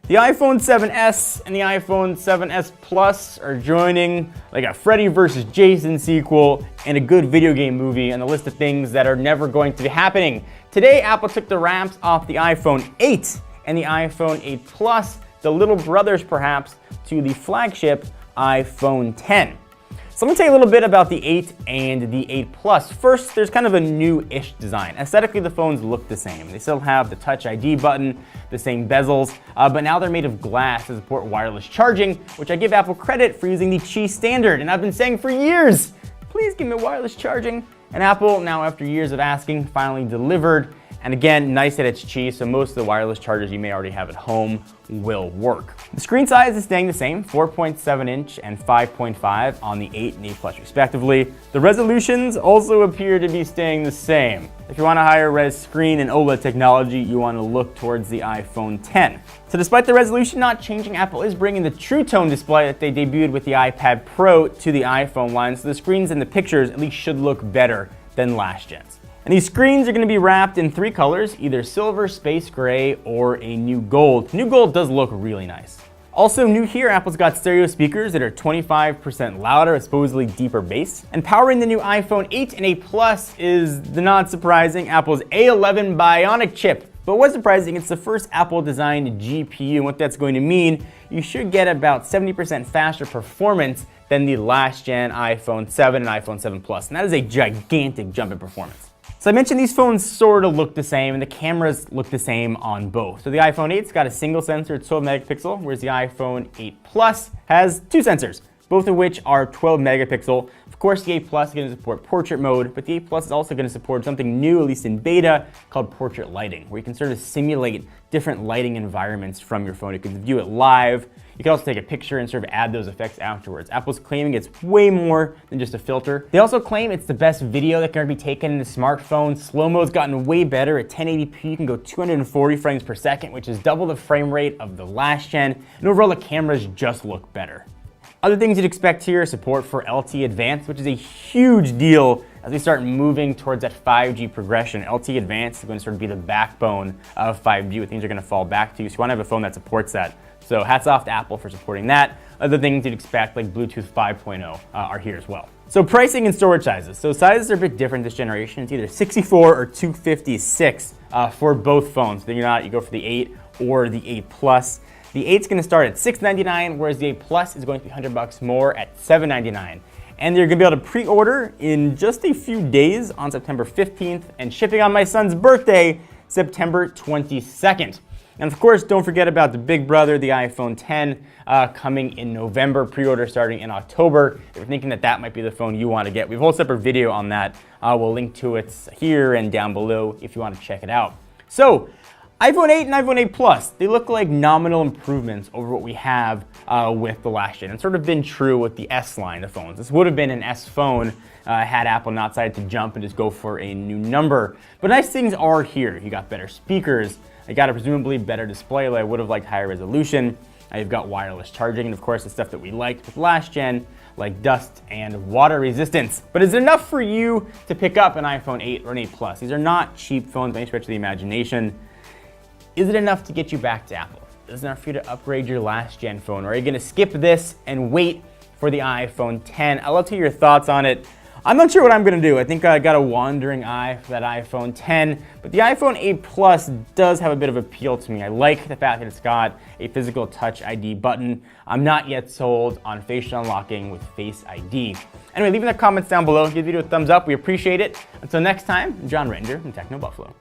The iPhone 7s and the iPhone 7s Plus are joining like a Freddy vs. Jason sequel and a good video game movie on the list of things that are never going to be happening. Today, Apple took the wraps off the iPhone 8 and the iPhone 8 Plus, the little brothers perhaps, to the flagship iPhone 10. So let me tell you a little bit about the 8 and the 8 Plus. First, there's kind of a new-ish design. Aesthetically, the phones look the same. They still have the Touch ID button, the same bezels, but now they're made of glass to support wireless charging, which I give Apple credit for using the Qi standard. And I've been saying for years, please give me wireless charging. And Apple, now after years of asking, finally delivered. And again, nice that it's Qi, so most of the wireless chargers you may already have at home will work. The screen size is staying the same, 4.7 inch and 5.5 on the 8 and 8 Plus respectively. The resolutions also appear to be staying the same. If you want a higher res screen and OLED technology, you want to look towards the iPhone 10. So despite the resolution not changing, Apple is bringing the True Tone display that they debuted with the iPad Pro to the iPhone line, so the screens and the pictures at least should look better than last gens. And these screens are going to be wrapped in 3 colors, either silver, space gray, or a new gold. New gold does look really nice. Also new here, Apple's got stereo speakers that are 25% louder, supposedly deeper bass. And powering the new iPhone 8 and 8 Plus is the not surprising Apple's A11 Bionic chip. But what's surprising, it's the first Apple-designed GPU, and what that's going to mean, you should get about 70% faster performance than the last-gen iPhone 7 and iPhone 7 Plus, and that is a gigantic jump in performance. So I mentioned these phones sort of look the same, and the cameras look the same on both. So the iPhone 8's got a single sensor, 12 megapixel, whereas the iPhone 8 Plus has 2 sensors, both of which are 12 megapixel. Of course, the 8 Plus is going to support portrait mode, but the 8 Plus is also going to support something new, at least in beta, called portrait lighting, where you can sort of simulate different lighting environments from your phone. You can view it live. You can also take a picture and sort of add those effects afterwards. Apple's claiming it's way more than just a filter. They also claim it's the best video that can be taken in the smartphone. Slow-mo's gotten way better. At 1080p, you can go 240 frames per second, which is double the frame rate of the last gen. And overall, the cameras just look better. Other things you'd expect here are support for LTE Advanced, which is a huge deal as we start moving towards that 5G progression. LTE Advanced is going to sort of be the backbone of 5G, what things are going to fall back to. So you want to have a phone that supports that. So hats off to Apple for supporting that. Other things you'd expect, like Bluetooth 5.0, are here as well. So pricing and storage sizes. So sizes are a bit different this generation. It's either 64 or 256 for both phones. Then you go for the 8 or the 8 Plus. The 8's going to start at $699, whereas the 8 Plus is going to be $100 more at $799. And you're going to be able to pre-order in just a few days on September 15th and shipping on my son's birthday, September 22nd. And of course, don't forget about the big brother, the iPhone 10, coming in November, pre-order starting in October. If you're thinking that that might be the phone you want to get, we have a whole separate video on that. We'll link to it here and down below if you want to check it out. So, iPhone 8 and iPhone 8 Plus, they look like nominal improvements over what we have with the last gen. It's sort of been true with the S line of phones. This would have been an S phone had Apple not decided to jump and just go for a new number. But nice things are here. You got better speakers. You got a presumably better display. I would have liked higher resolution. You've got wireless charging, and of course the stuff that we liked with last gen, like dust and water resistance. But is it enough for you to pick up an iPhone 8 or an 8 Plus? These are not cheap phones by any stretch of the imagination. Is it enough to get you back to Apple? Is it enough for you to upgrade your last gen phone? Or are you going to skip this and wait for the iPhone 10? I'd love to hear your thoughts on it. I'm not sure what I'm going to do. I think I got a wandering eye for that iPhone 10, but the iPhone 8 Plus does have a bit of appeal to me. I like the fact that it's got a physical Touch ID button. I'm not yet sold on facial unlocking with Face ID. Anyway, leave in the comments down below. Give the video a thumbs up. We appreciate it. Until next time, I'm John Reitinger from Techno Buffalo.